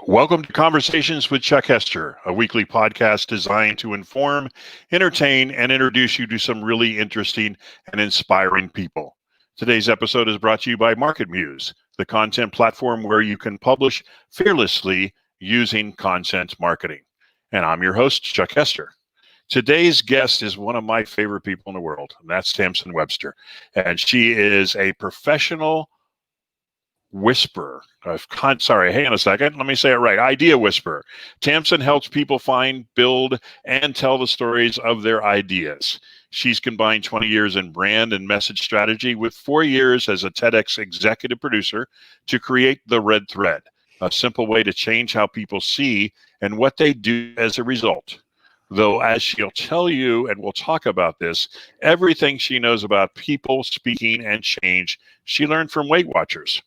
Welcome to Conversations with Chuck Hester, a weekly podcast designed to inform, entertain, and introduce you to some really interesting and inspiring people. Today's episode is brought to you by MarketMuse, the content platform where you can publish fearlessly using content marketing. And I'm your host, Chuck Hester. Today's guest is one of my favorite people in the world, and that's Tamsen Webster. And she is a professional whisperer hang on a second. Let me say it right. Idea whisperer. Tamsen helps people find, build, and tell the stories of their ideas. She's combined 20 years in brand and message strategy with 4 years as a TEDx Executive Producer to create the Red Thread, a simple way to change how people see and what they do as a result. Though, as she'll tell you, and we'll talk about this, everything she knows about people, speaking, and change, she learned from Weight Watchers.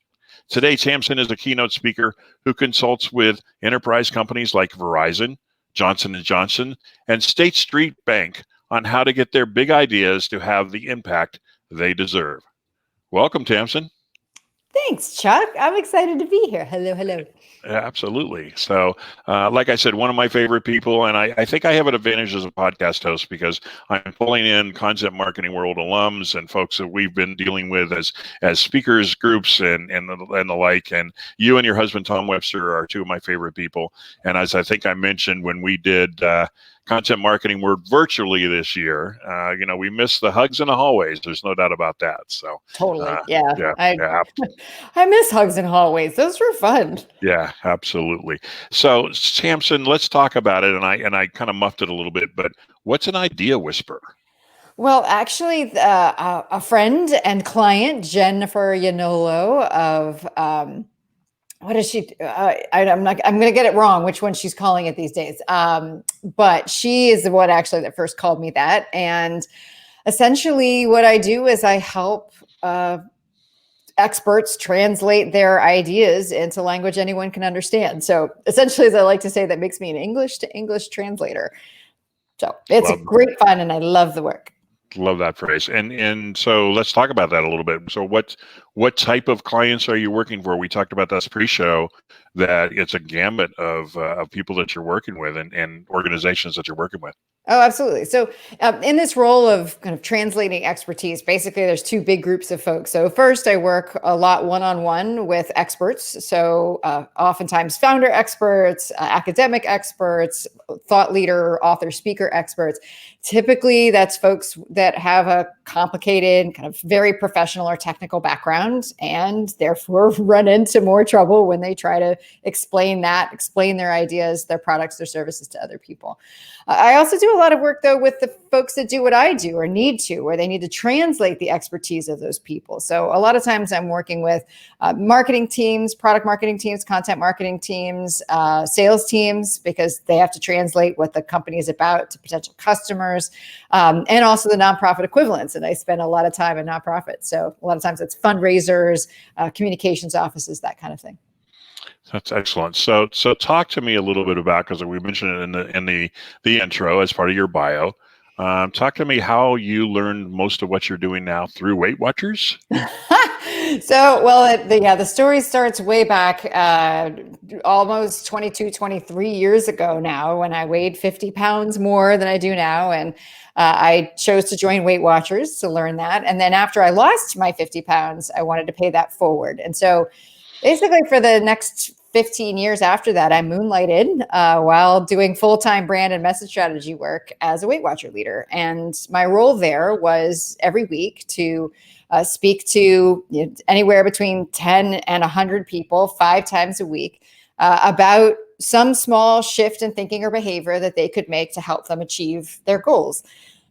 Today, Tamsen is a keynote speaker who consults with enterprise companies like Verizon, Johnson & Johnson, and State Street Bank on how to get their big ideas to have the impact they deserve. Welcome, Tamsen. Thanks, Chuck. I'm excited to be here. Hello. Absolutely. So, like I said, one of my favorite people, and I think I have an advantage as a podcast host because I'm pulling in content marketing world alums and folks that we've been dealing with as speakers groups and the like. And you and your husband, Tom Webster, are two of my favorite people. And as I think I mentioned when we did Content Marketing Word virtually this year, we missed the hugs in the hallways. There's no doubt about that. So totally, I miss hugs in hallways. Those were fun. Yeah, absolutely. So, Tamsen, let's talk about it. And I kind of muffed it a little bit, but what's an idea whisperer? Well, actually, a friend and client, Jennifer Yanolo of what is she? I'm going to get it wrong, which one she's calling it these days. But she is the one actually that first called me that. And essentially what I do is I help experts translate their ideas into language anyone can understand. So essentially, as I like to say, that makes me an English to English translator. So it's great fun and I love the work. Love that phrase. And so let's talk about that a little bit. So what type of clients are you working for? We talked about this pre-show, that it's a gamut of people that you're working with and organizations that you're working with. Oh, absolutely. So in this role of kind of translating expertise, basically there's two big groups of folks. So first, I work a lot one-on-one with experts. So oftentimes founder experts, academic experts, thought leader, author, speaker experts. Typically, that's folks that have a complicated, kind of very professional or technical background and therefore run into more trouble when they try to explain their ideas, their products, their services to other people. I also do a lot of work, though, with the folks that do what I do or need to, where they need to translate the expertise of those people. So a lot of times I'm working with marketing teams, product marketing teams, content marketing teams, sales teams, because they have to translate what the company is about to potential customers, and also the nonprofit equivalents. And I spend a lot of time in nonprofits. So a lot of times it's fundraisers, communications offices, that kind of thing. That's excellent. So talk to me a little bit about, because we mentioned it in the intro as part of your bio. Talk to me how you learned most of what you're doing now through Weight Watchers. So, the story starts way back almost 22, 23 years ago now, when I weighed 50 pounds more than I do now. And I chose to join Weight Watchers to learn that. And then after I lost my 50 pounds, I wanted to pay that forward. And so basically for the next 15 years after that, I moonlighted while doing full-time brand and message strategy work as a Weight Watcher leader. And my role there was every week to speak to anywhere between 10 and 100 people 5 times a week about some small shift in thinking or behavior that they could make to help them achieve their goals.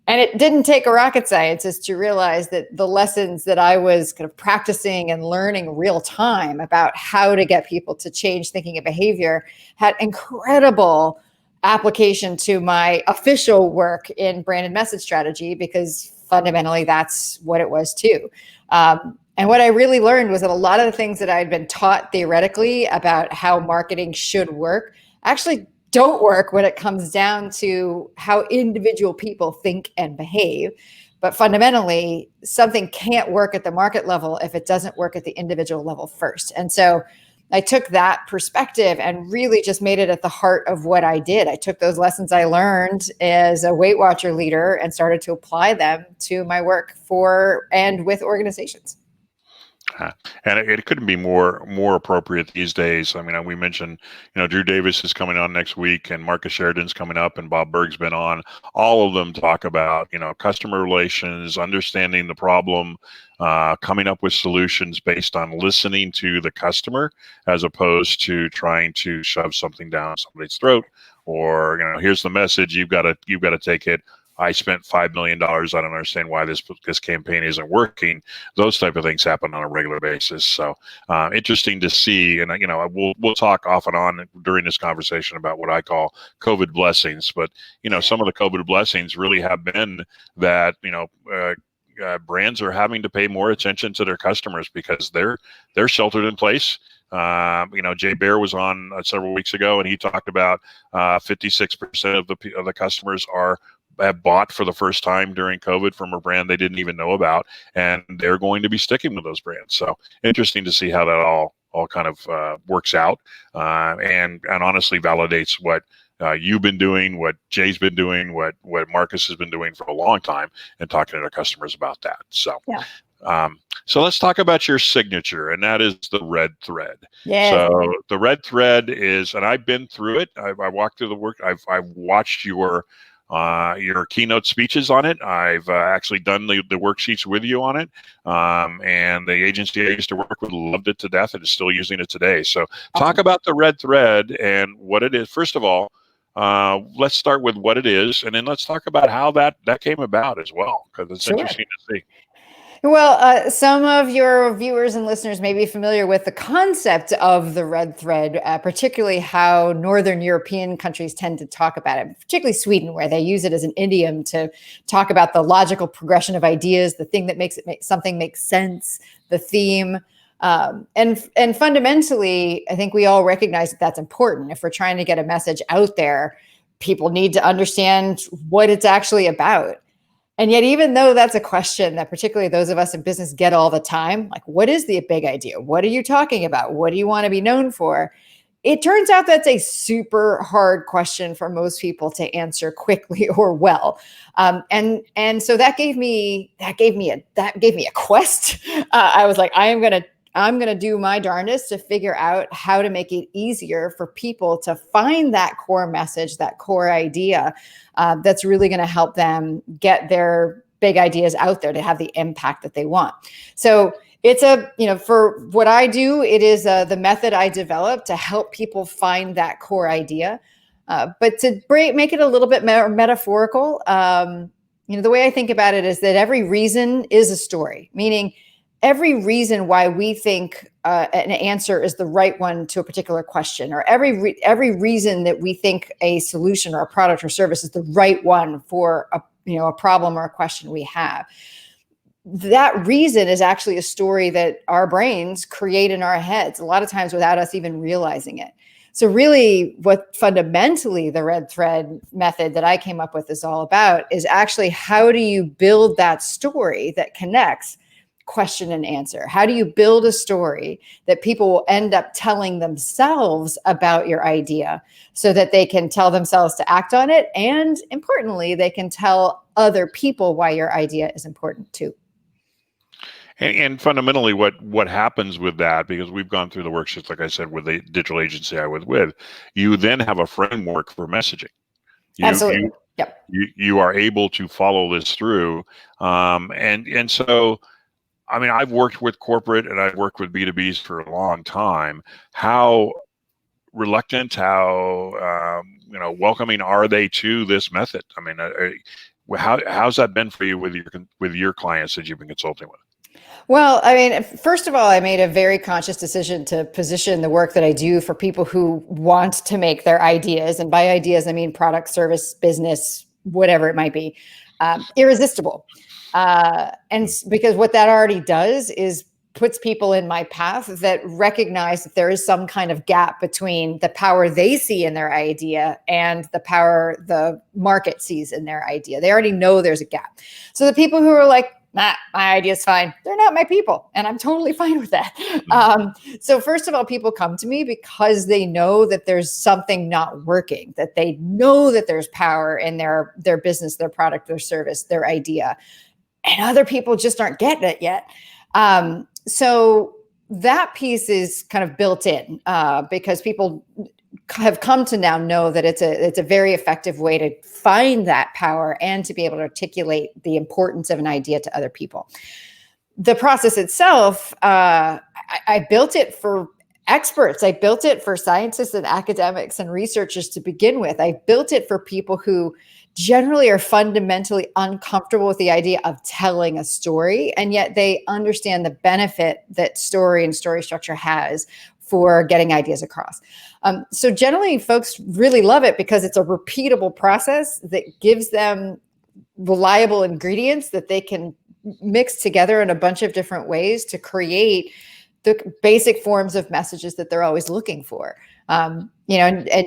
And it didn't take a rocket scientist to realize that the lessons that I was kind of practicing and learning real time about how to get people to change thinking and behavior had incredible application to my official work in brand and message strategy, because fundamentally that's what it was too. And what I really learned was that a lot of the things that I had been taught theoretically about how marketing should work actually don't work when it comes down to how individual people think and behave. But fundamentally, something can't work at the market level if it doesn't work at the individual level first. And so I took that perspective and really just made it at the heart of what I did. I took those lessons I learned as a Weight Watcher leader and started to apply them to my work for and with organizations. And it couldn't be more appropriate these days. I mean, we mentioned, Drew Davis is coming on next week, and Marcus Sheridan's coming up, and Bob Berg's been on. All of them talk about, customer relations, understanding the problem, coming up with solutions based on listening to the customer, as opposed to trying to shove something down somebody's throat, or here's the message, you've got to take it. I spent $5 million. I don't understand why this campaign isn't working. Those type of things happen on a regular basis. So interesting to see. And we'll talk off and on during this conversation about what I call COVID blessings. But some of the COVID blessings really have been that brands are having to pay more attention to their customers because they're sheltered in place. Jay Baer was on several weeks ago, and he talked about 56% of the customers have bought for the first time during COVID from a brand they didn't even know about, and they're going to be sticking with those brands. So interesting to see how that all kind of works out, and honestly validates what you've been doing, what Jay's been doing, what Marcus has been doing for a long time, and talking to their customers about that. So, yeah. So let's talk about your signature, and that is the red thread. Yeah. So the red thread is, and I've been through it. I walked through the work. I've watched your keynote speeches on it. I've actually done the worksheets with you on it. And the agency I used to work with loved it to death and is still using it today. So talk about the red thread and what it is. First of all, let's start with what it is, and then let's talk about how that came about as well, because it's interesting to see. Well, some of your viewers and listeners may be familiar with the concept of the red thread, particularly how Northern European countries tend to talk about it, particularly Sweden, where they use it as an idiom to talk about the logical progression of ideas, the thing that makes something make sense, the theme. And fundamentally, I think we all recognize that that's important. If we're trying to get a message out there, people need to understand what it's actually about. And yet, even though that's a question that particularly those of us in business get all the time, like, what is the big idea? What are you talking about? What do you want to be known for? It turns out that's a super hard question for most people to answer quickly or well. And so that gave me a quest. I was like, I'm going to do my darndest to figure out how to make it easier for people to find that core message, that core idea that's really going to help them get their big ideas out there to have the impact that they want. So it's for what I do, it is the method I developed to help people find that core idea. But to make it a little bit more metaphorical, the way I think about it is that every reason is a story, meaning every reason why we think an answer is the right one to a particular question, or every reason that we think a solution or a product or service is the right one for a problem or a question we have, that reason is actually a story that our brains create in our heads, a lot of times without us even realizing it. So really, what fundamentally the red thread method that I came up with is all about is actually, how do you build that story that connects question and answer? How do you build a story that people will end up telling themselves about your idea so that they can tell themselves to act on it? And importantly, they can tell other people why your idea is important too. And fundamentally, what happens with that, because we've gone through the worksheets, like I said, with the digital agency I was with, you then have a framework for messaging. Absolutely. Yep. You are able to follow this through. And so, I mean, I've worked with corporate and I've worked with B2Bs for a long time. How reluctant, how welcoming are they to this method? I mean, how's that been for you with your clients that you've been consulting with? Well, I mean, first of all, I made a very conscious decision to position the work that I do for people who want to make their ideas, and by ideas, I mean product, service, business, whatever it might be, irresistible. And because what that already does is puts people in my path that recognize that there is some kind of gap between the power they see in their idea and the power the market sees in their idea. They already know there's a gap. So the people who are like, nah, my idea's fine. They're not my people. And I'm totally fine with that. So first of all, people come to me because they know that there's something not working, that they know that there's power in their business, their product, their service, their idea. And other people just aren't getting it yet. So that piece is kind of built in because people have come to now know that it's a very effective way to find that power and to be able to articulate the importance of an idea to other people. The process itself, I built it for experts. I built it for scientists and academics and researchers to begin with. I built it for people who generally are fundamentally uncomfortable with the idea of telling a story, and yet they understand the benefit that story and story structure has for getting ideas across. So generally, folks really love it because it's a repeatable process that gives them reliable ingredients that they can mix together in a bunch of different ways to create the basic forms of messages that they're always looking for. And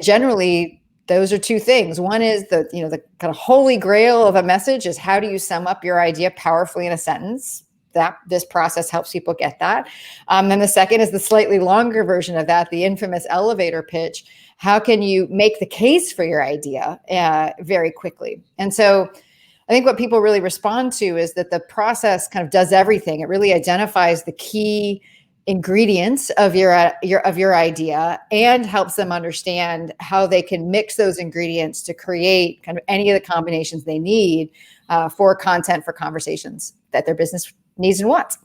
generally, those are two things. One is the kind of holy grail of a message is how do you sum up your idea powerfully in a sentence? That this process helps people get that. And the second is the slightly longer version of that, the infamous elevator pitch. How can you make the case for your idea very quickly? And so I think what people really respond to is that the process kind of does everything. It really identifies the key ingredients of your idea and helps them understand how they can mix those ingredients to create kind of any of the combinations they need for content for conversations that their business needs and wants.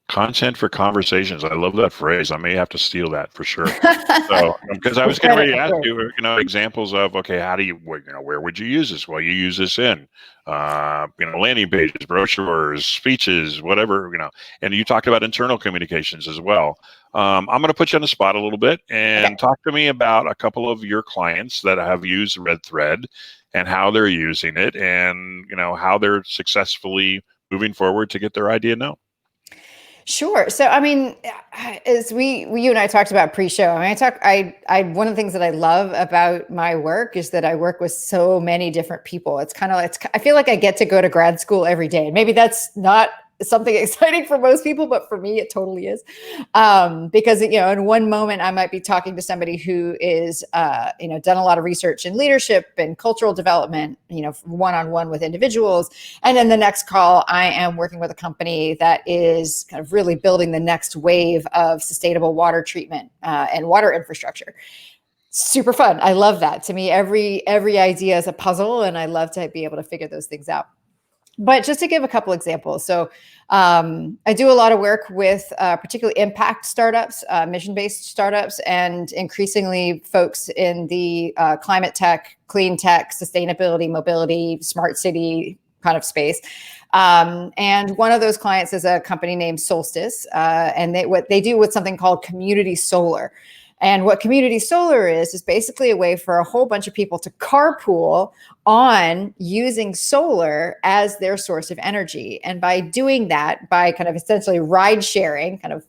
Content for conversations. I love that phrase. I may have to steal that for sure. So, because I was getting ready to ask you, examples of, okay, how do you, where would you use this? Well, you use this in, landing pages, brochures, speeches, whatever, and you talked about internal communications as well. I'm going to put you on the spot a little bit and talk to me about a couple of your clients that have used Red Thread and how they're using it and, how they're successfully moving forward to get their idea known. Sure. So, I mean, as you and I talked about pre-show, I one of the things that I love about my work is that I work with so many different people. I feel like I get to go to grad school every day. And maybe that's not something exciting for most people, but for me, it totally is. Because, in one moment I might be talking to somebody who is, done a lot of research in leadership and cultural development, one-on-one with individuals. And then the next call, I am working with a company that is kind of really building the next wave of sustainable water treatment and water infrastructure. Super fun. I love that. To me, every idea is a puzzle, and I love to be able to figure those things out. But just to give a couple examples. So I do a lot of work with particularly impact startups, mission-based startups, and increasingly folks in the climate tech, clean tech, sustainability, mobility, smart city kind of space. And one of those clients is a company named Solstice. And what they do with something called community solar. And what community solar is basically a way for a whole bunch of people to carpool on using solar as their source of energy. And by doing that, by kind of essentially ride sharing, kind of,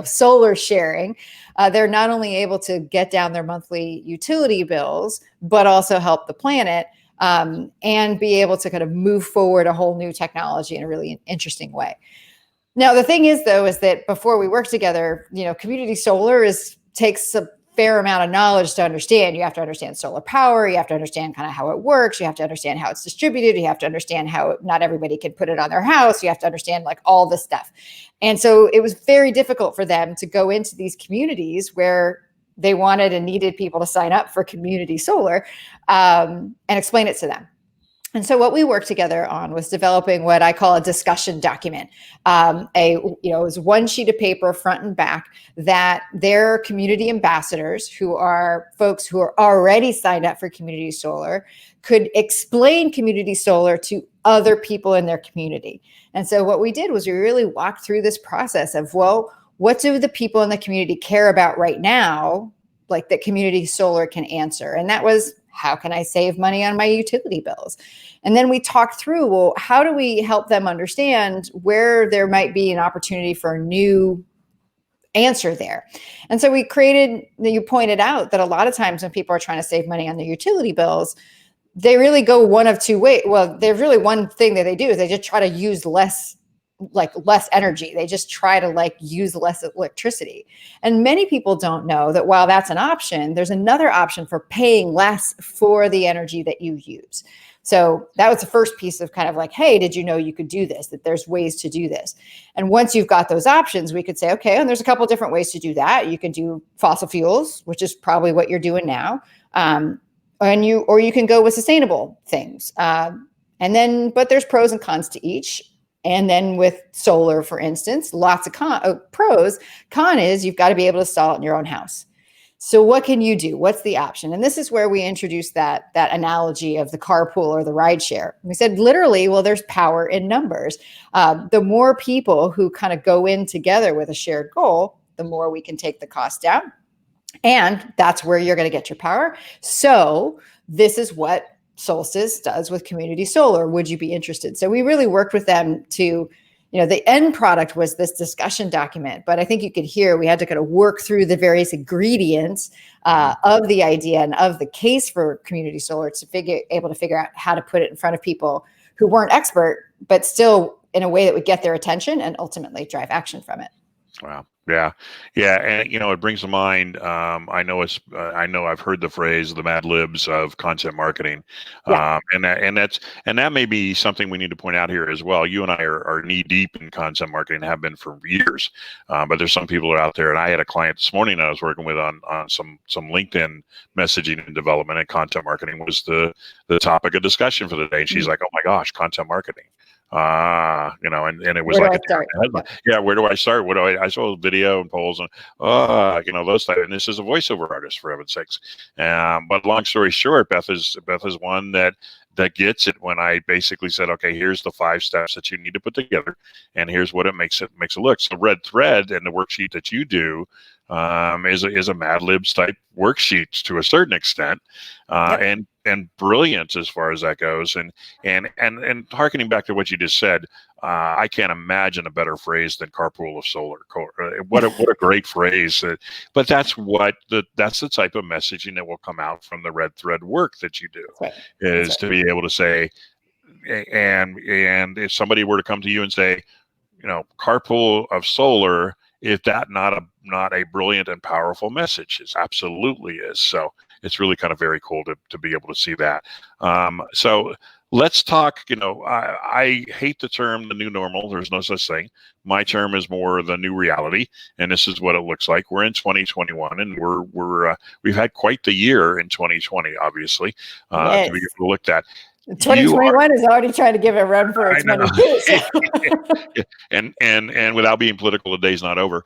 solar sharing, they're not only able to get down their monthly utility bills, but also help the planet and be able to kind of move forward a whole new technology in a really interesting way. Now, the thing is, though, is that before we work together, community solar takes a fair amount of knowledge to understand. You have to understand solar power. You have to understand kind of how it works. You have to understand how it's distributed. You have to understand how not everybody can put it on their house. You have to understand like all this stuff. And so it was very difficult for them to go into these communities where they wanted and needed people to sign up for community solar and explain it to them. And so what we worked together on was developing what I call a discussion document. It was one sheet of paper, front and back, that their community ambassadors, who are folks who are already signed up for community solar, could explain community solar to other people in their community. And so what we did was we really walked through this process of, well, what do the people in the community care about right now, like that community solar can answer? And that was, how can I save money on my utility bills? And then we talked through, well, how do we help them understand where there might be an opportunity for a new answer there? And so we created, you pointed out that a lot of times when people are trying to save money on their utility bills, they really go one of two ways. Well, there's really one thing that they do is they just try to use less energy. They just try to use less electricity. And many people don't know that while that's an option, there's another option for paying less for the energy that you use. So that was the first piece of kind of hey, did you know you could do this, that there's ways to do this? And once you've got those options, we could say, okay, and there's a couple of different ways to do that. You can do fossil fuels, which is probably what you're doing now. Or you can go with sustainable things. But there's pros and cons to each. And then with solar, for instance, lots of pros. Con is you've got to be able to install it in your own house. So what can you do? What's the option? And this is where we introduced that analogy of the carpool or the ride share. We said literally, well, there's power in numbers. The more people who kind of go in together with a shared goal, the more we can take the cost down. And that's where you're going to get your power. So this is what Solstice does with community solar. Would you be interested? So we really worked with them to, the end product was this discussion document, but I think you could hear we had to kind of work through the various ingredients of the idea and of the case for community solar to able to figure out how to put it in front of people who weren't expert, but still in a way that would get their attention and ultimately drive action from it. Wow. Yeah. And, it brings to mind, I know I've heard the phrase, the Mad Libs of content marketing. Yeah. And that may be something we need to point out here as well. You and I are knee deep in content marketing, have been for years. But there's some people out there, and I had a client this morning I was working with on some LinkedIn messaging and development, and content marketing was the topic of discussion for the day. And she's like, oh my gosh, content marketing. And it was where like, where do I start? I saw video and polls and, those type, and this is a voiceover artist, for heaven's sakes. But long story short, Beth is one that gets it when I basically said, okay, here's the 5 steps that you need to put together, and here's what it makes it look. So Red Thread and the worksheet that you do is a Mad Libs type worksheet to a certain extent, and brilliant as far as that goes. And harkening back to what you just said, I can't imagine a better phrase than carpool of solar. What a great phrase! But that's the type of messaging that will come out from the Red Thread work that you do, is to be able to say, and if somebody were to come to you and say, carpool of solar, is that not a brilliant and powerful message? It absolutely is. So it's really kind of very cool to be able to see that. So let's talk, I hate the term the new normal. There's no such thing. My term is more the new reality, and this is what it looks like. We're in 2021, and we've had quite the year in 2020, obviously, to be able to look at. 2021 is already trying to give a run for its money too. So. and without being political, the day's not over.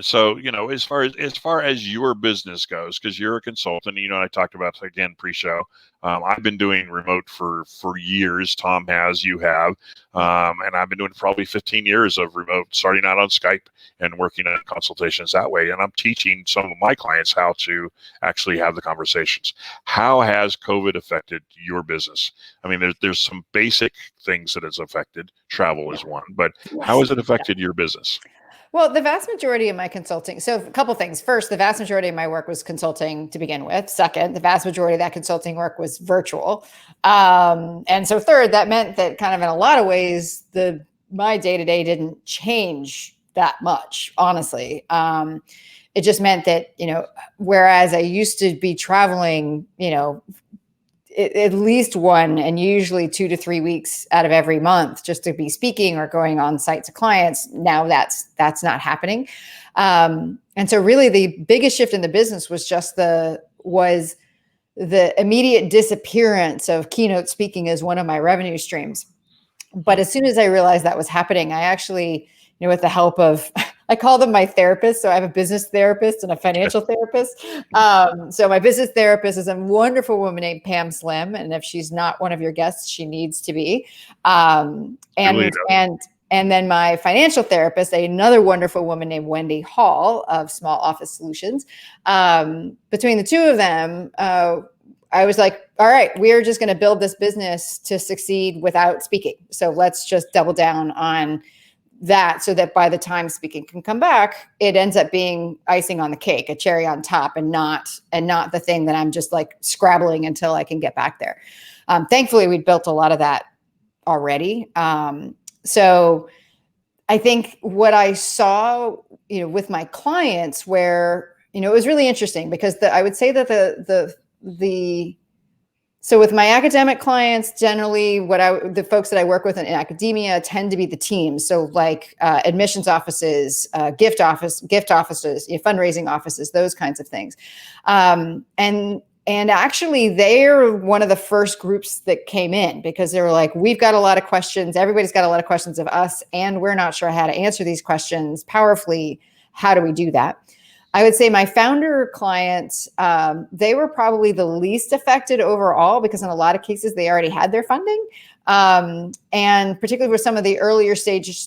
So as far as your business goes, because you're a consultant, I talked about again pre-show. I've been doing remote for years. Tom has, you have, and I've been doing probably 15 years of remote, starting out on Skype and working on consultations that way. And I'm teaching some of my clients how to actually have the conversations. How has COVID affected your business? I mean, there's some basic things that it's affected. Travel is one, but how has it affected your business? Well, the vast majority of my consulting, so a couple things. First, the vast majority of my work was consulting to begin with. Second, the vast majority of that consulting work was virtual. And so third, that meant that kind of in a lot of ways, my day-to-day didn't change that much, honestly. It just meant that, whereas I used to be traveling, at least 1 and usually 2 to 3 weeks out of every month just to be speaking or going on site to clients. Now that's not happening. And so really the biggest shift in the business was just the immediate disappearance of keynote speaking as one of my revenue streams. But as soon as I realized that was happening, I actually, with the help of, I call them my therapists. So I have a business therapist and a financial therapist. So my business therapist is a wonderful woman named Pam Slim. And if she's not one of your guests, she needs to be. And then my financial therapist, another wonderful woman named Wendy Hall of Small Office Solutions. Between the two of them, I was like, all right, we're just going to build this business to succeed without speaking. So let's just double down on that so that by the time speaking can come back, it ends up being icing on the cake, a cherry on top, and not the thing that I'm just like scrabbling until I can get back there. Thankfully, we'd built a lot of that already. So I think what I saw, with my clients, where, it was really interesting because I would say that so with my academic clients, generally the folks that I work with in academia tend to be the teams. So like admissions offices, gift offices, fundraising offices, those kinds of things. And actually they're one of the first groups that came in because they were like, we've got a lot of questions. Everybody's got a lot of questions of us, and we're not sure how to answer these questions powerfully. How do we do that? I would say my founder clients, they were probably the least affected overall because in a lot of cases they already had their funding. And particularly with some of the earlier stage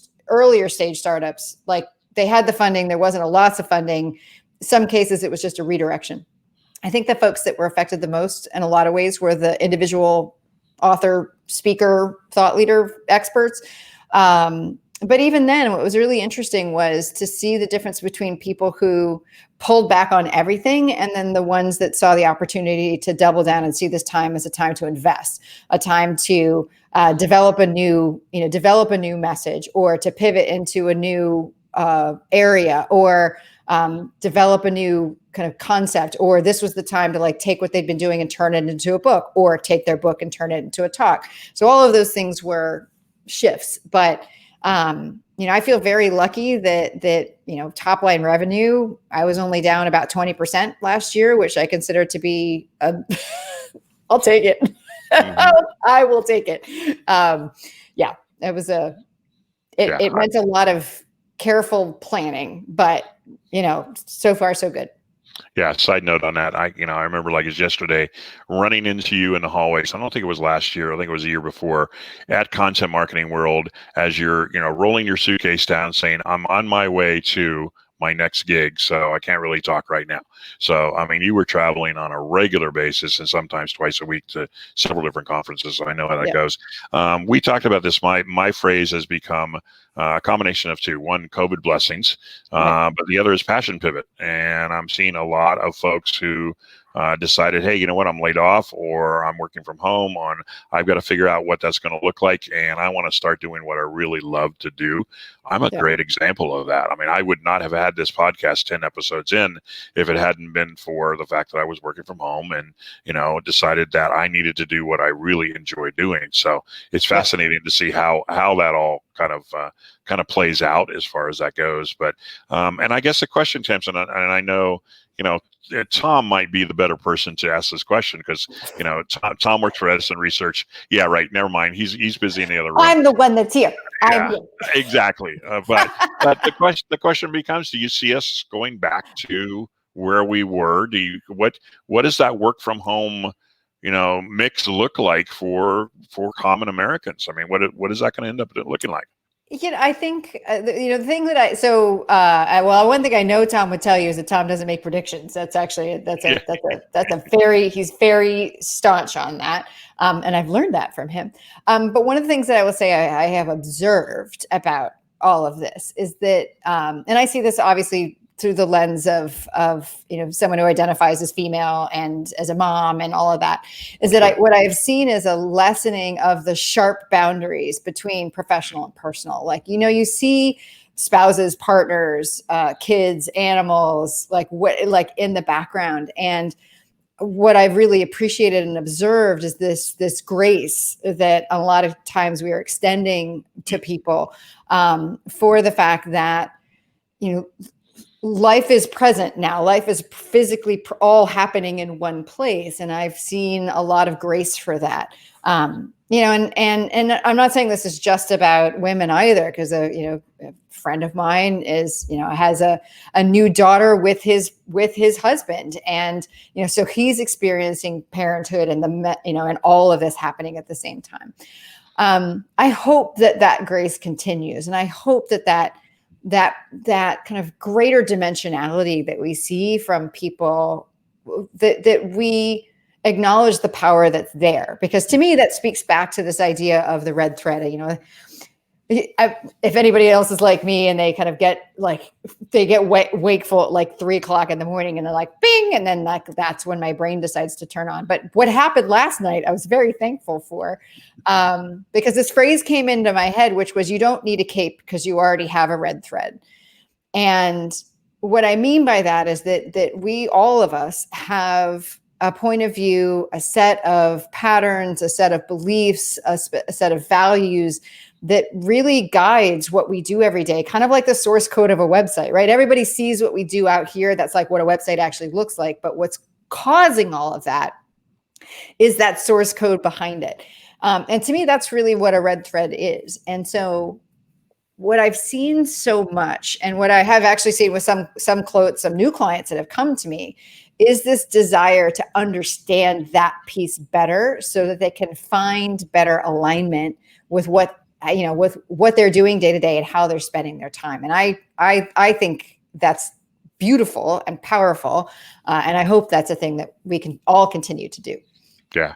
startups, like they had the funding, there wasn't a loss of funding. Some cases it was just a redirection. I think the folks that were affected the most in a lot of ways were the individual author, speaker, thought leader experts. But even then, what was really interesting was to see the difference between people who pulled back on everything and then the ones that saw the opportunity to double down and see this time as a time to invest, a time to develop a new message, or to pivot into a new area, or develop a new kind of concept, or this was the time to like take what they'd been doing and turn it into a book, or take their book and turn it into a talk. So all of those things were shifts, but I feel very lucky that top line revenue, I was only down about 20% last year, which I consider to be I'll take it. Mm-hmm. I will take it. It was it meant a lot of careful planning, but so far so good. Yeah. Side note on that, I remember like it's yesterday running into you in the hallways. I don't think it was last year. I think it was the year before at Content Marketing World as you're, rolling your suitcase down saying, I'm on my way to my next gig, so I can't really talk right now. So, I mean, you were traveling on a regular basis and sometimes twice a week to several different conferences. So I know how that goes. We talked about this. My phrase has become a combination of two. One, COVID blessings, but the other is passion pivot. And I'm seeing a lot of folks who decided, hey, you know what, I'm laid off or I'm working from home I've got to figure out what that's going to look like. And I want to start doing what I really love to do. I'm a great example of that. I mean, I would not have had this podcast 10 episodes in if it hadn't been for the fact that I was working from home and, decided that I needed to do what I really enjoy doing. So it's fascinating to see how that all kind of plays out as far as that goes. But, and I guess the question, Tamsen, and I know, Tom might be the better person to ask this question because, Tom works for Edison Research. Yeah, right. Never mind. He's busy in the other room. I'm the one that's here. Yeah, exactly. But the question becomes: do you see us going back to where we were? What does that work from home, mix look like for common Americans? I mean, what is that going to end up looking like? I think, the thing that one thing I know Tom would tell you is that Tom doesn't make predictions. That's actually, he's very staunch on that. And I've learned that from him. But one of the things that I will say I have observed about all of this is that, and I see this obviously through the lens of someone who identifies as female and as a mom and all of that, is that what I've seen is a lessening of the sharp boundaries between professional and personal. Like, you see spouses, partners, kids, animals, like in the background. And what I've really appreciated and observed is this grace that a lot of times we are extending to people for the fact that, life is present now. Life is physically all happening in one place. And I've seen a lot of grace for that. And I'm not saying this is just about women either, because a friend of mine has a new daughter with his husband. And, so he's experiencing parenthood and and all of this happening at the same time. I hope that grace continues. And I hope that kind of greater dimensionality that we see from people, that we acknowledge the power that's there, because to me that speaks back to this idea of the red thread. if anybody else is like me and they kind of get wakeful at like 3:00 in the morning and they're like, bing. And then like, that's when my brain decides to turn on. But what happened last night, I was very thankful for, because this phrase came into my head, which was, you don't need a cape because you already have a red thread. And what I mean by that is that we, all of us, have a point of view, a set of patterns, a set of beliefs, a set of values that really guides what we do every day, kind of like the source code of a website, right? Everybody sees what we do out here. That's like what a website actually looks like. But what's causing all of that is that source code behind it. And to me, that's really what a red thread is. And so what I've seen so much, and what I have actually seen with some new clients that have come to me, is this desire to understand that piece better so that they can find better alignment with what they're doing day to day and how they're spending their time. And I think that's beautiful and powerful. And I hope that's a thing that we can all continue to do. Yeah.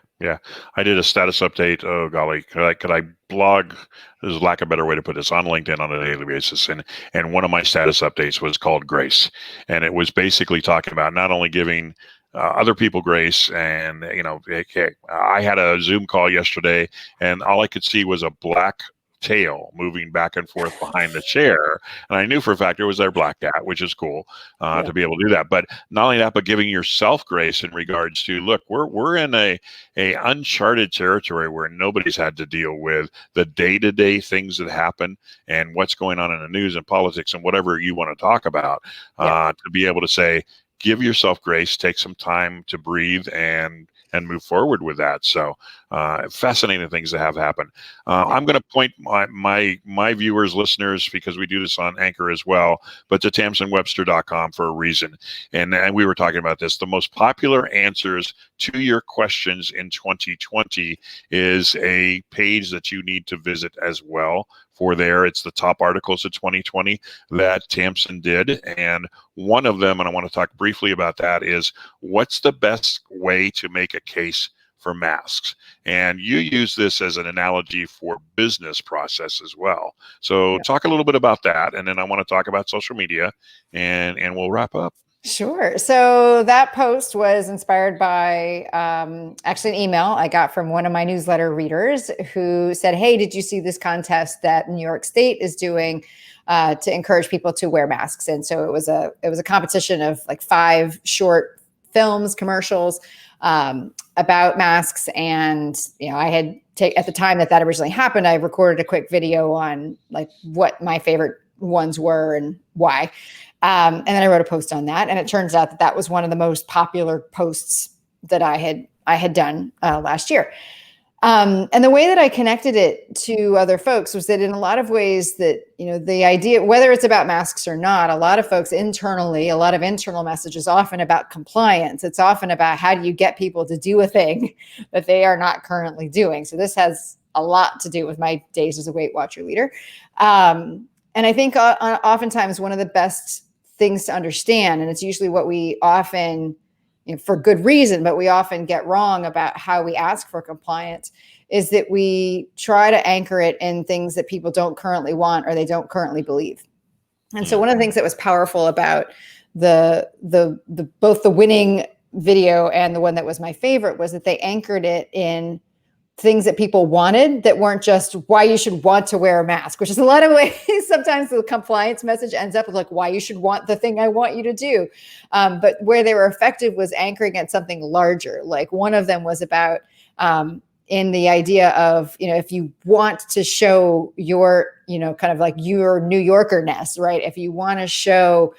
I did a status update. Oh golly, could I blog? There's lack of a better way to put this, on LinkedIn on a daily basis, and one of my status updates was called Grace, and it was basically talking about not only giving other people grace, and I had a Zoom call yesterday, and all I could see was a black tail moving back and forth behind the chair. And I knew for a fact it was their black cat, which is cool to be able to do that. But not only that, but giving yourself grace in regards to, look, we're in a uncharted territory where nobody's had to deal with the day-to-day things that happen and what's going on in the news and politics and whatever you want to talk about, to be able to say, give yourself grace, take some time to breathe and move forward with that. So fascinating things that have happened. I'm going to point my viewers, listeners, because we do this on Anchor as well, but to tamsenwebster.com for a reason. And we were talking about this. The most popular answers to your questions in 2020 is a page that you need to visit as well. For there, it's the top articles of 2020 that Tamsen did. And one of them, and I want to talk briefly about that, is what's the best way to make a case for masks? And you use this as an analogy for business process as well. So talk a little bit about that. And then I want to talk about social media, and we'll wrap up. Sure. So that post was inspired by actually an email I got from one of my newsletter readers who said, hey, did you see this contest that New York State is doing to encourage people to wear masks? And so it was a competition of like 5 short films, commercials about masks. And, I had at the time that originally happened, I recorded a quick video on like what my favorite ones were and why. And then I wrote a post on that, and it turns out that was one of the most popular posts that I had done last year. And the way that I connected it to other folks was that in a lot of ways that, the idea, whether it's about masks or not, a lot of folks internally, a lot of internal message is often about compliance. It's often about how do you get people to do a thing that they are not currently doing. So this has a lot to do with my days as a Weight Watcher leader. And I think oftentimes one of the best things to understand, and it's usually what we often, for good reason, but we often get wrong about how we ask for compliance, is that we try to anchor it in things that people don't currently want or they don't currently believe. And so one of the things that was powerful about the both the winning video and the one that was my favorite was that they anchored it in things that people wanted that weren't just why you should want to wear a mask, which is a lot of ways sometimes the compliance message ends up with like why you should want the thing I want you to do. But where they were effective was anchoring at something larger. Like one of them was about in the idea of, if you want to show your, kind of like your New Yorker-ness, right? If you want to show,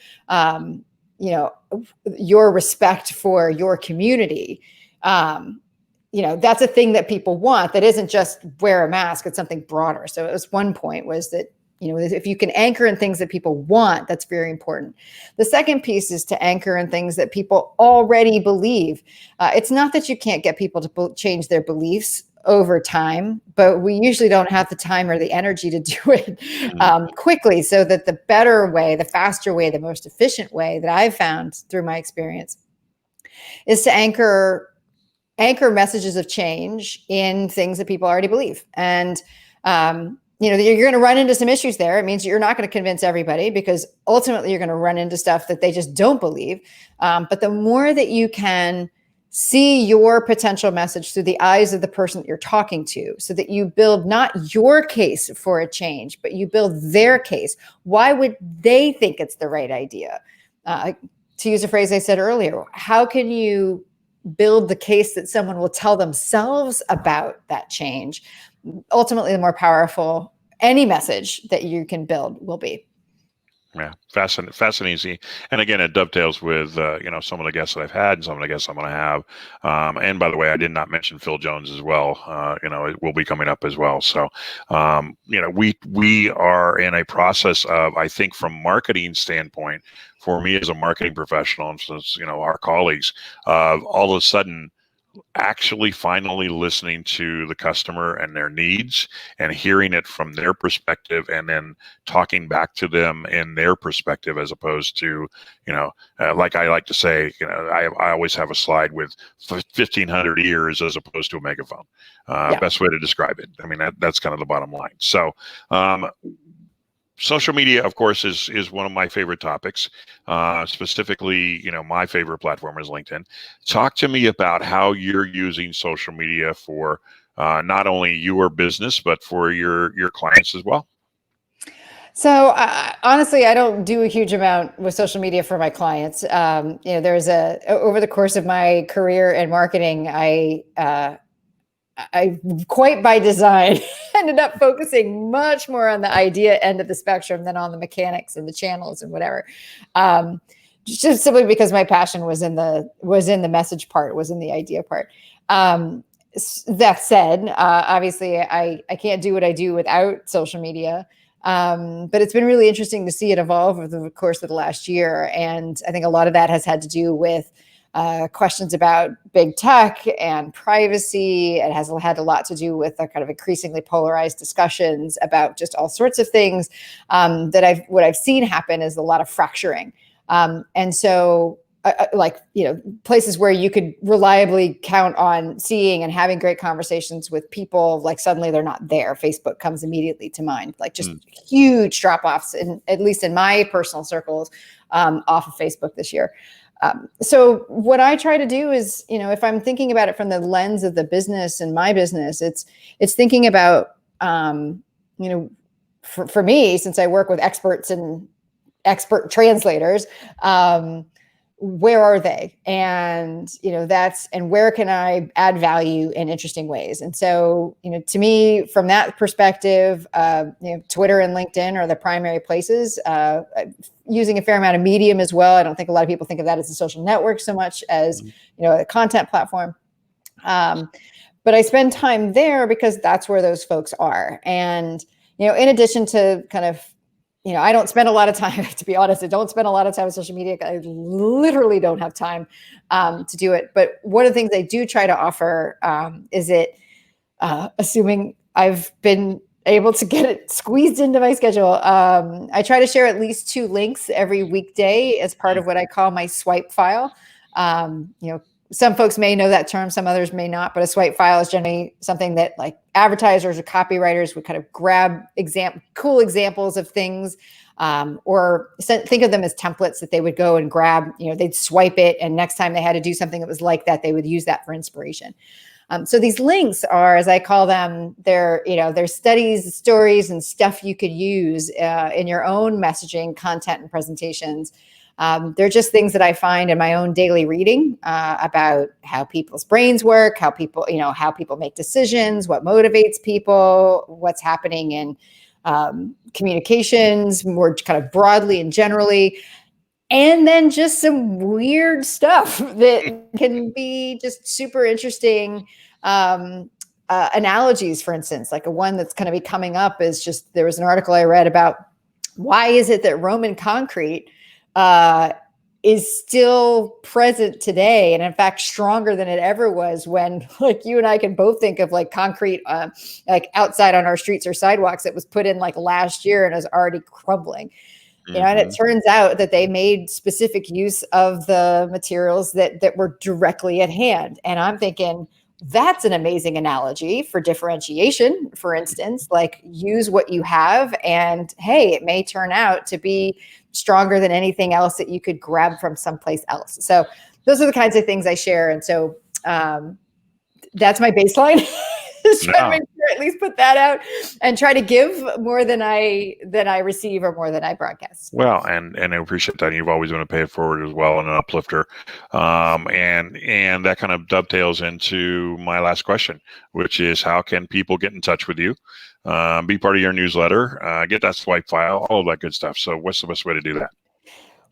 your respect for your community, that's a thing that people want that isn't just wear a mask, it's something broader. So it was one point was that, if you can anchor in things that people want, that's very important. The second piece is to anchor in things that people already believe. It's not that you can't get people to change their beliefs over time, but we usually don't have the time or the energy to do it quickly. So that the better way, the faster way, the most efficient way that I've found through my experience is to anchor messages of change in things that people already believe. And you're going to run into some issues there. It means you're not going to convince everybody, because ultimately you're going to run into stuff that they just don't believe. But the more that you can see your potential message through the eyes of the person that you're talking to, so that you build not your case for a change, but you build their case. Why would they think it's the right idea? To use a phrase I said earlier, how can you build the case that someone will tell themselves about that change? Ultimately, the more powerful any message that you can build will be. Yeah, fascinating. And again, it dovetails with some of the guests that I've had and some of the guests I'm going to have. And by the way, I did not mention Phil Jones as well. It will be coming up as well. So, we are in a process of, I think, from marketing standpoint, for me as a marketing professional, and since our colleagues, all of a sudden, actually finally listening to the customer and their needs and hearing it from their perspective, and then talking back to them in their perspective, as opposed to, like I like to say, I always have a slide with 1,500 ears as opposed to a megaphone. Best way to describe it. I mean, that's kind of the bottom line. So, social media, of course, is one of my favorite topics. Specifically, my favorite platform is LinkedIn. Talk to me about how you're using social media for not only your business, but for your clients as well. So honestly, I don't do a huge amount with social media for my clients. There's over the course of my career in marketing, I quite by design ended up focusing much more on the idea end of the spectrum than on the mechanics and the channels and whatever. Just simply because my passion was in the message part, was in the idea part. That said, obviously I can't do what I do without social media. But it's been really interesting to see it evolve over the course of the last year. And I think a lot of that has had to do with questions about big tech and privacy. It has had a lot to do with the kind of increasingly polarized discussions about just all sorts of things. What I've seen happen is a lot of fracturing. And so places where you could reliably count on seeing and having great conversations with people, like suddenly they're not there. Facebook comes immediately to mind, like just huge drop-offs, at least in my personal circles, off of Facebook this year. So what I try to do is, if I'm thinking about it from the lens of the business and my business, it's thinking about, for me, since I work with experts and expert translators, where are they? And, and where can I add value in interesting ways? And so, to me, from that perspective, Twitter and LinkedIn are the primary places, using a fair amount of Medium as well. I don't think a lot of people think of that as a social network so much as, a content platform. But I spend time there because that's where those folks are. And, in addition to kind of, I don't spend a lot of time, to be honest, I don't spend a lot of time on social media. I literally don't have time to do it. But one of the things I do try to offer is assuming I've been able to get it squeezed into my schedule. I try to share at least 2 links every weekday as part of what I call my swipe file. Some folks may know that term, some others may not, but a swipe file is generally something that like advertisers or copywriters would kind of grab cool examples of things, or think of them as templates that they would go and grab. They'd swipe it, and next time they had to do something that was like that, they would use that for inspiration. So these links are, as I call them, they're studies, stories, and stuff you could use in your own messaging, content, and presentations. They're just things that I find in my own daily reading about how people's brains work, how people make decisions, what motivates people, what's happening in communications more kind of broadly and generally. And then just some weird stuff that can be just super interesting. Analogies, for instance, like one that's going to be coming up is just, there was an article I read about why is it that Roman concrete is still present today, and in fact stronger than it ever was, when like you and I can both think of like concrete like outside on our streets or sidewalks that was put in like last year and is already crumbling. And it turns out that they made specific use of the materials that were directly at hand. And I'm thinking, That's an amazing analogy for differentiation, for instance, like use what you have and hey, it may turn out to be stronger than anything else that you could grab from someplace else. So those are the kinds of things I share. And so that's my baseline. Just try to make sure at least put that out and try to give more than I receive or more than I broadcast. Well, and I appreciate that. You've always been a pay it forward as well and an uplifter. And that kind of dovetails into my last question, which is how can people get in touch with you, be part of your newsletter, get that swipe file, all of that good stuff. So what's the best way to do that?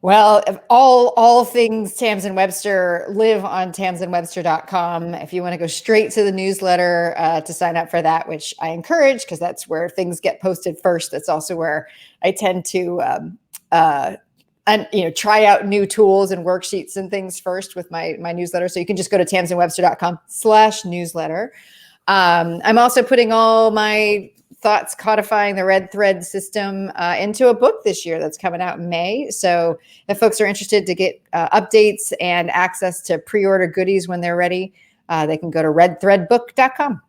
Well, all things Tamsen Webster live on tamsenwebster.com. If you want to go straight to the newsletter to sign up for that, which I encourage because that's where things get posted first. That's also where I tend to try out new tools and worksheets and things first with my newsletter. So you can just go to tamsenwebster.com/newsletter. I'm also putting all my thoughts codifying the red thread system into a book this year that's coming out in May. So if folks are interested to get updates and access to pre-order goodies when they're ready, they can go to redthreadbook.com.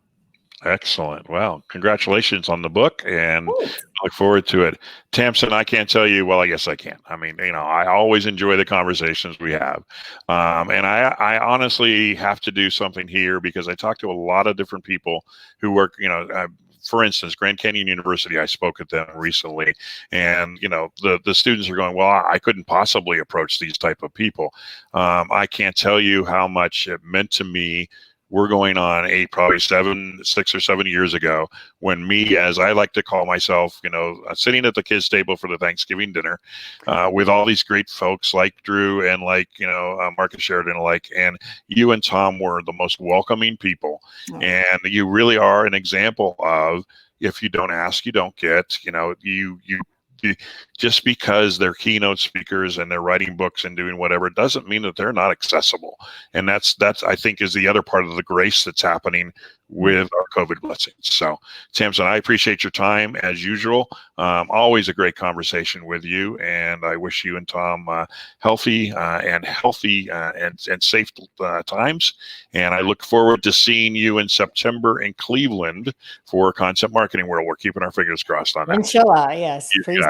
Excellent. Well, congratulations on the book, and I look forward to it. Tamsen, I can't tell you, well, I guess I can. I mean, I always enjoy the conversations we have. And I honestly have to do something here because I talk to a lot of different people who work, for instance, Grand Canyon University, I spoke at them recently, and the students are going, well, I couldn't possibly approach these type of people. I can't tell you how much it meant to me. We're going on probably 6 or 7 years ago when me, as I like to call myself, sitting at the kids' table for the Thanksgiving dinner with all these great folks like Drew and like, Marcus Sheridan alike, and you and Tom were the most welcoming people. And you really are an example of, if you don't ask, you don't get. Just because they're keynote speakers and they're writing books and doing whatever, doesn't mean that they're not accessible. And that's I think is the other part of the grace that's happening with our COVID blessings. So, Tamsen, I appreciate your time as usual. Always a great conversation with you, and I wish you and Tom healthy and safe times. And I look forward to seeing you in September in Cleveland for Concept Marketing World. We're keeping our fingers crossed on that. Inshallah, yes. Please.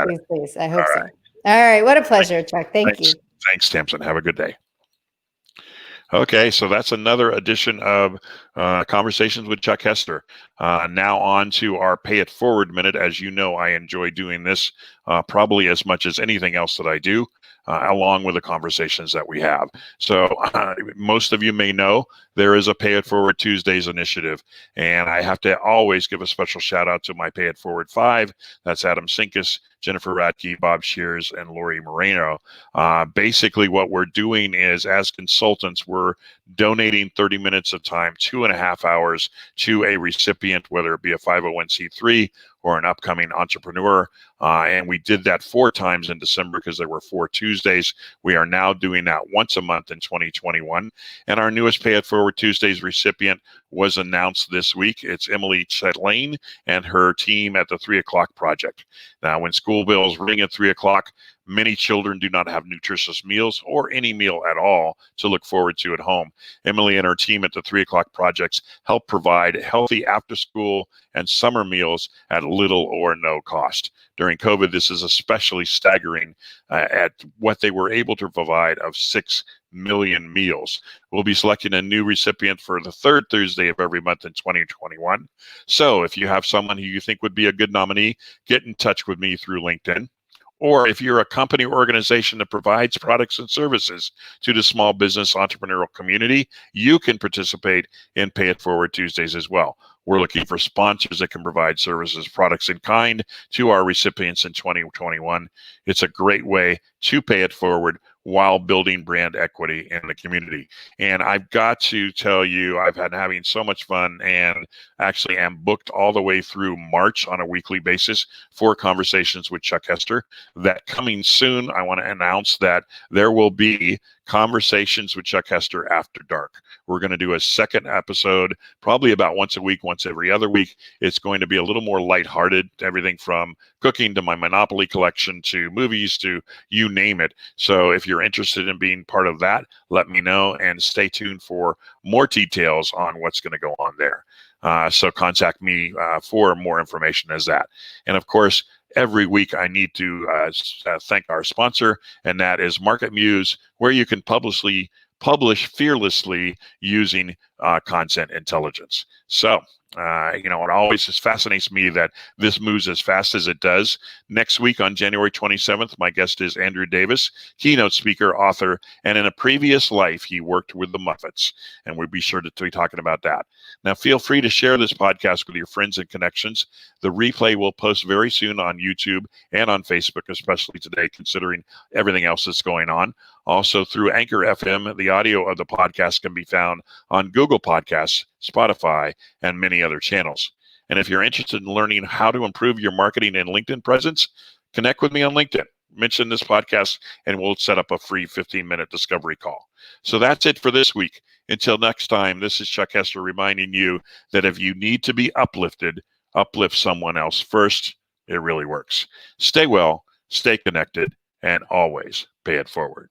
I hope so. All right. What a pleasure, Chuck. Thanks. You. Thanks, Tamsen. Have a good day. Okay, so that's another edition of Conversations with Chuck Hester. Now on to our Pay It Forward Minute. As you know, I enjoy doing this probably as much as anything else that I do, along with the conversations that we have. So most of you may know there is a Pay It Forward Tuesdays initiative, and I have to always give a special shout out to my Pay It Forward 5. That's Adam Sinkus, Jennifer Radke, Bob Shears, and Lori Moreno. Basically, what we're doing is, as consultants, we're donating 30 minutes of time, 2.5 hours, to a recipient, whether it be a 501c3 or an upcoming entrepreneur. And we did that 4 times in December because there were 4 Tuesdays. We are now doing that once a month in 2021. And our newest Pay It Forward Tuesdays recipient was announced this week. It's Emily Chetlain and her team at the 3 o'clock project. Now, when school bells ring at 3 o'clock, many children do not have nutritious meals or any meal at all to look forward to at home. Emily and her team at the 3 o'clock projects help provide healthy after school and summer meals at little or no cost. During COVID, this is especially staggering at what they were able to provide of 6 million meals. We'll be selecting a new recipient for the 3rd Thursday of every month in 2021. So if you have someone who you think would be a good nominee, get in touch with me through LinkedIn. Or if you're a company or organization that provides products and services to the small business entrepreneurial community, you can participate in Pay It Forward Tuesdays as well. We're looking for sponsors that can provide services, products in kind to our recipients in 2021. It's a great way to pay it forward while building brand equity in the community. And I've got to tell you, I've been having so much fun and actually am booked all the way through March on a weekly basis for Conversations with Chuck Hester. That coming soon, I want to announce that there will be Conversations with Chuck Hester After Dark. We're going to do a second episode, probably about once a week, once every other week. It's going to be a little more lighthearted, everything from cooking to my Monopoly collection to movies to you name it. So if you're interested in being part of that, let me know and stay tuned for more details on what's going to go on there. So contact me for more information as that. And of course, every week I need to thank our sponsor, and that is Market Muse, where you can publish fearlessly using content intelligence. So, it always just fascinates me that this moves as fast as it does. Next week on January 27th, my guest is Andrew Davis, keynote speaker, author, and in a previous life, he worked with the Muppets, and we'll be sure to be talking about that. Now, feel free to share this podcast with your friends and connections. The replay will post very soon on YouTube and on Facebook, especially today, considering everything else that's going on. Also, through Anchor FM, the audio of the podcast can be found on Google Podcasts, Spotify, and many other channels. And if you're interested in learning how to improve your marketing and LinkedIn presence, connect with me on LinkedIn. Mention this podcast, and we'll set up a free 15-minute discovery call. So that's it for this week. Until next time, this is Chuck Hester reminding you that if you need to be uplifted, uplift someone else first. It really works. Stay well, stay connected, and always pay it forward.